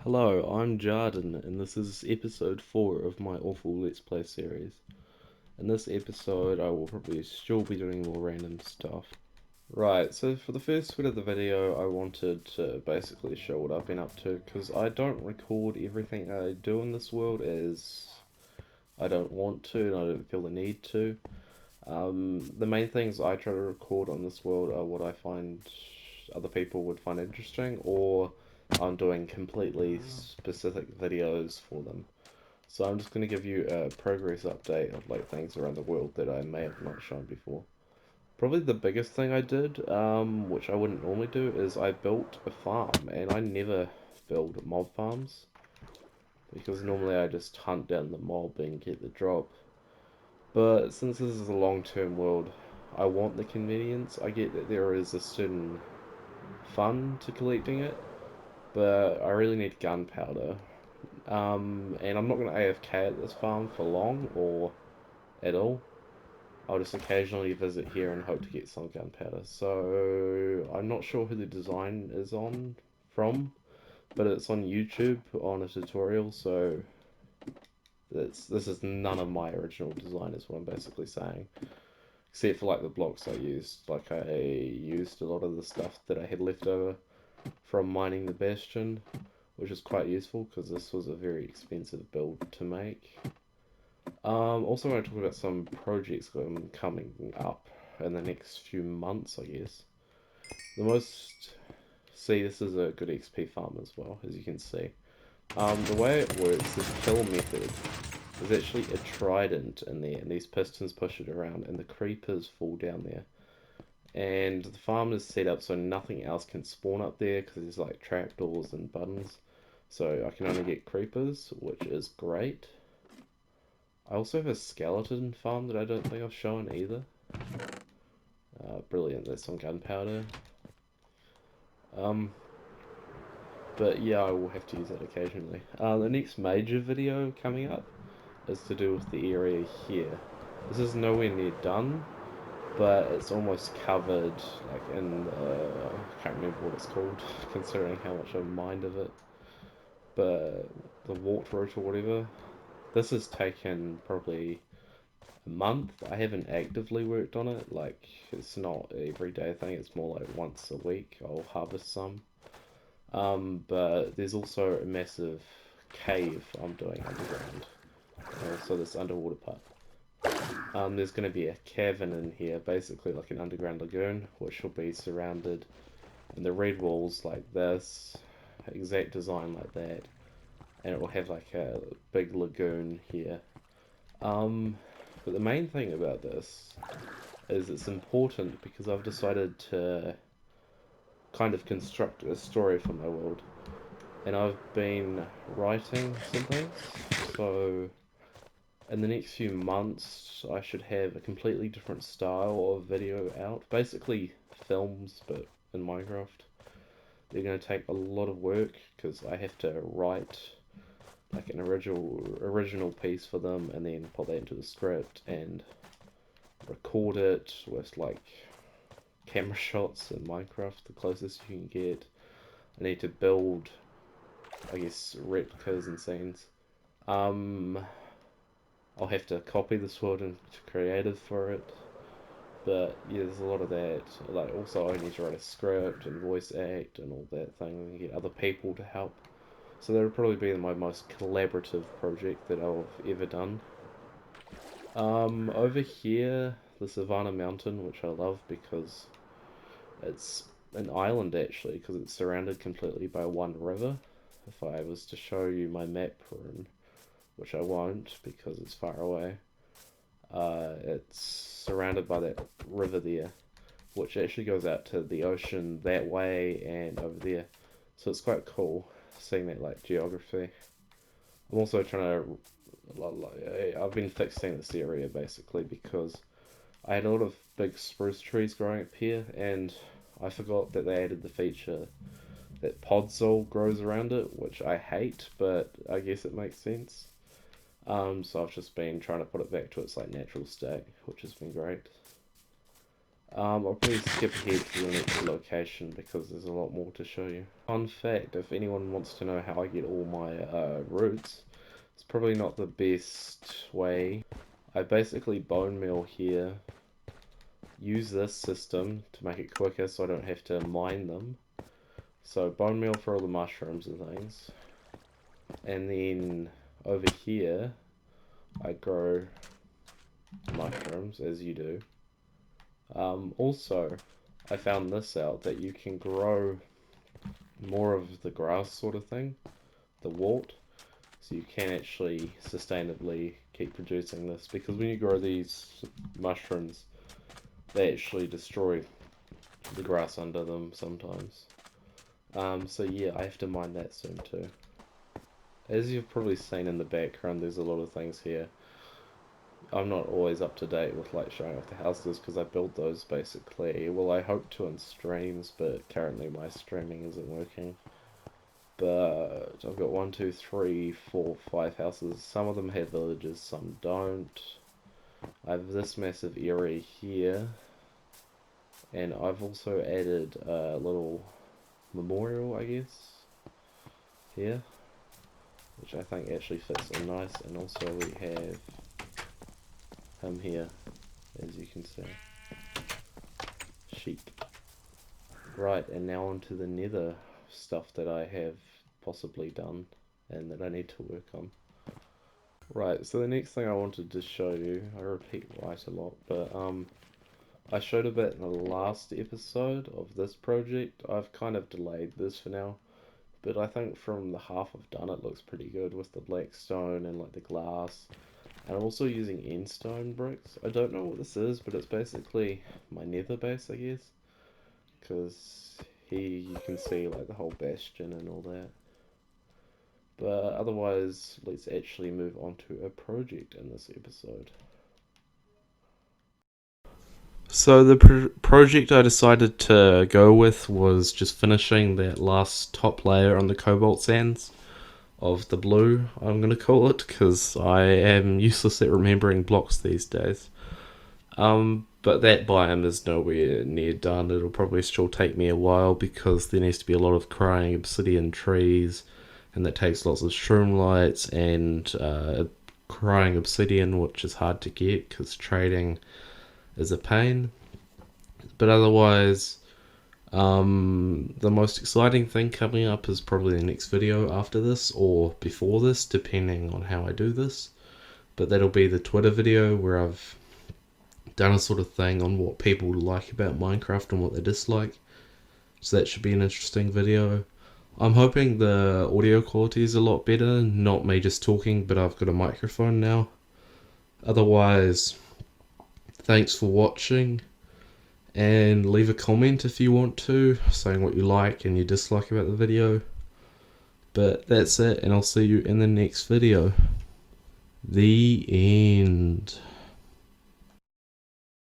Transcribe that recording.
Hello, I'm Jardon, and this is episode 4 of my awful Let's Play series. In this episode, I will probably still be doing more random stuff. Right, so for the first bit of the video, I wanted to basically show what I've been up to, because I don't record everything I do in this world as I don't want to, and I don't feel the need to. The main things I try to record on this world are what I find other people would find interesting, or I'm doing completely specific videos for them. So I'm just going to give you a progress update of like things around the world that I may have not shown before. Probably the biggest thing I did, which I wouldn't normally do, is I built a farm, and I never build mob farms because normally I just hunt down the mob and get the drop. But since this is a long-term world, I want the convenience. I get that there is a certain fun to collecting it, but I really need gunpowder. And I'm not going to AFK at this farm for long or at all. I'll just occasionally visit here and hope to get some gunpowder. So I'm not sure who the design is on from, but it's on YouTube on a tutorial. So this is none of my original design, is what I'm basically saying. Except for like the blocks I used. Like I used a lot of the stuff that I had left over from mining the bastion, which is quite useful because this was a very expensive build to make. Also, I want to talk about some projects coming up in the next few months, I guess. The most... See, this is a good XP farm as well, as you can see. The way it works, this kill method, there's actually a trident in there, and these pistons push it around, and the creepers fall down there. And the farm is set up so nothing else can spawn up there, because there's like trapdoors and buttons. So I can only get creepers, which is great. I also have a skeleton farm that I don't think I've shown either. Brilliant, there's some gunpowder. Um, but yeah, I will have to use that occasionally. The next major video coming up is to do with the area here. This is nowhere near done, but it's almost covered, like in, I can't remember what it's called, considering how much I've mined of it. But the wart root or whatever. This has taken probably a month. I haven't actively worked on it. Like, it's not an everyday thing. It's more like once a week I'll harvest some. But there's also a massive cave I'm doing underground. So this underwater part. There's going to be a cavern in here, basically like an underground lagoon, which will be surrounded in the red walls like this, exact design like that, and it will have like a big lagoon here. But the main thing about this is it's important because I've decided to kind of construct a story for my world. And I've been writing some things, so in the next few months I should have a completely different style of video out. Basically films, but in Minecraft. They're going to take a lot of work because I have to write like an original piece for them and then put that into the script and record it with like camera shots in Minecraft, the closest you can get. I need to build, I guess, replicas and scenes. Um, I'll have to copy this world into creative for it. But yeah, there's a lot of that. Like, also, I need to write a script and voice act and all that thing, and get other people to help. So that'll probably be my most collaborative project that I've ever done. Over here, the Savannah Mountain, which I love because it's an island actually, because it's surrounded completely by one river. If I was to show you my map room, which I won't because it's far away, it's surrounded by that river there, which actually goes out to the ocean that way and over there. So it's quite cool seeing that like geography. I'm also trying to I've been fixing this area basically because I had a lot of big spruce trees growing up here, and I forgot that they added the feature that podzol grows around it, which I hate, but I guess it makes sense. So I've just been trying to put it back to its like natural state, which has been great. I'll probably skip ahead to the next location because there's a lot more to show you. Fun fact, if anyone wants to know how I get all my roots, it's probably not the best way. I basically bone meal here, use this system to make it quicker so I don't have to mine them. So bone meal for all the mushrooms and things. And then over here, I grow mushrooms, as you do. Also, I found this out, that you can grow more of the grass sort of thing, the wart, so you can actually sustainably keep producing this, because when you grow these mushrooms, they actually destroy the grass under them sometimes. So yeah, I have to mine that soon too. As you've probably seen in the background, there's a lot of things here. I'm not always up to date with like showing off the houses because I built those basically. Well, I hope to in streams, but currently my streaming isn't working. But I've got 1, 2, 3, 4, 5 houses. Some of them have villages, some don't. I have this massive area here, and I've also added a little memorial, I guess, here, which I think actually fits in nice. And also we have him here, as you can see. Sheep. Right, and now on to the nether stuff that I have possibly done and that I need to work on. Right, so the next thing I wanted to show you, I repeat right a lot, but I showed a bit in the last episode of this project. I've kind of delayed this for now, but I think from the half I've done it looks pretty good with the black stone and like the glass. And I'm also using endstone bricks. I don't know what this is, but it's basically my nether base, I guess. Because here you can see like the whole bastion and all that. But otherwise, let's actually move on to a project in this episode. So the project I decided to go with was just finishing that last top layer on the Cobalt Sands of the blue, I'm going to call it, because I am useless at remembering blocks these days. But that biome is nowhere near done. It'll probably still take me a while because there needs to be a lot of crying obsidian trees, and that takes lots of shroom lights and crying obsidian, which is hard to get because trading is a pain. But otherwise, the most exciting thing coming up is probably the next video after this or before this, depending on how I do this. But that'll be the Twitter video where I've done a sort of thing on what people like about Minecraft and what they dislike. So that should be an interesting video. I'm hoping the audio quality is a lot better, not me just talking, but I've got a microphone now. Otherwise, thanks for watching, and leave a comment if you want to, saying what you like and you dislike about the video. But that's it, and I'll see you in the next video. The end.